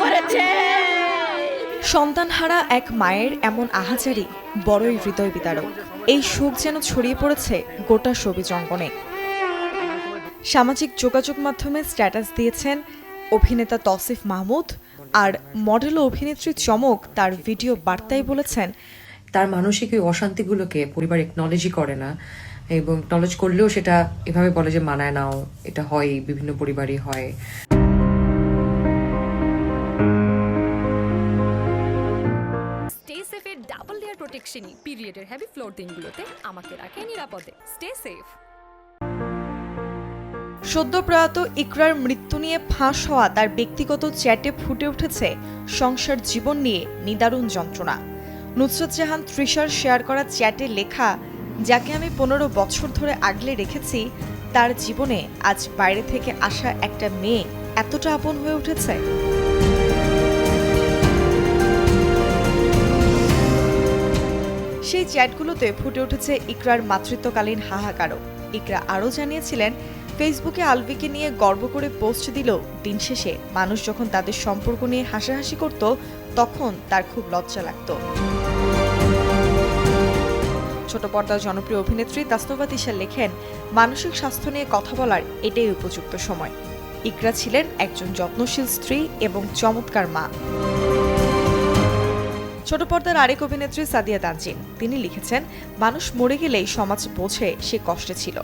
করেছে। সন্তানহারা এক মায়ের এমন আহাজারি বড়ই হৃদয় বিদারক। এই শোক যেন ছড়িয়ে পড়েছে গোটা ছবি জঙ্গনে। সামাজিক যোগাযোগ মাধ্যমে স্ট্যাটাস দিয়েছেন অভিনেতা তৌসিফ মাহমুদ, আর মডেল ও অভিনেত্রী চমক তার ভিডিও বার্তায় বলেছেন, তার মানসিক ওই অশান্তিগুলোকে পরিবার একনলেজই করে না, এবং একনলেজ করলেও সেটা এভাবে বলে যে মানায় নাও, এটা হয়, বিভিন্ন পরিবারই হয়। স্টে সেফের ডাবল লেয়ার প্রোটেকশনই পিরিয়ডের হেভি ফ্লোর দিনগুলোতে আমাকে রাখে নিরাপদে। Stay safe. সদ্য প্রয়াত ইকরার মৃত্যু নিয়ে ফাঁস হওয়া তার ব্যক্তিগত চ্যাটে ফুটে উঠেছে সংসার জীবন নিয়ে নিদারুণ যন্ত্রণা। নুসরত জাহান তৃষার শেয়ার করা চ্যাটে লেখা, যাকে আমি 15 বছর ধরে আগলে রেখেছি, তার জীবনে আজ বাইরে থেকে আসা একটা মেয়ে এতটা আপন হয়ে উঠেছে। সেই চ্যাটগুলোতে ফুটে উঠেছে ইকরার মাতৃত্বকালীন হাহাকারও। ইকরা আরও জানিয়েছিলেন, ফেসবুকে আলভিকে নিয়ে গর্ব করে পোস্ট দিলেও দিন শেষে মানুষ যখন তাদের সম্পর্ক নিয়ে হাসাহাসি করত, তখন তার খুব লজ্জা লাগত। ছোট পর্দার জনপ্রিয় অভিনেত্রী তাসনুভা তিশা লেখেন, মানসিক স্বাস্থ্য নিয়ে কথা বলার এটাই উপযুক্ত সময়। ইকরা ছিলেন একজন যত্নশীল স্ত্রী এবং চমৎকার মা। ছোট পর্দার আরেক অভিনেত্রী সাদিয়া তানজিন, তিনি লিখেছেন, মানুষ মরে গেলেই সমাজ বোঝে সে কষ্টে ছিল।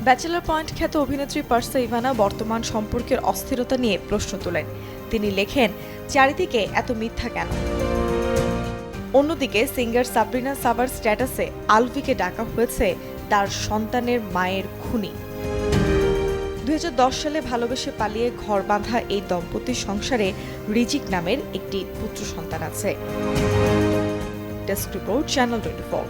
ব্যাচেলর পয়েন্ট খ্যাত অভিনেত্রী পার্সা ইভানা বর্তমান সম্পর্কের অস্থিরতা নিয়ে প্রশ্ন তোলেন। তিনি লেখেন, চারিদিকে এত মিথ্যা কেন? অন্যদিকে সিঙ্গার সাবরিনা সাবার স্ট্যাটাসে আলভিকে ডাকা হয়েছে তার সন্তানের মায়ের খুনি। 2010 সালে ভালোবেসে পালিয়ে ঘর বাঁধা এই দম্পতির সংসারে রিজিক নামের একটি পুত্র সন্তান আছে। Desk report, channel 24।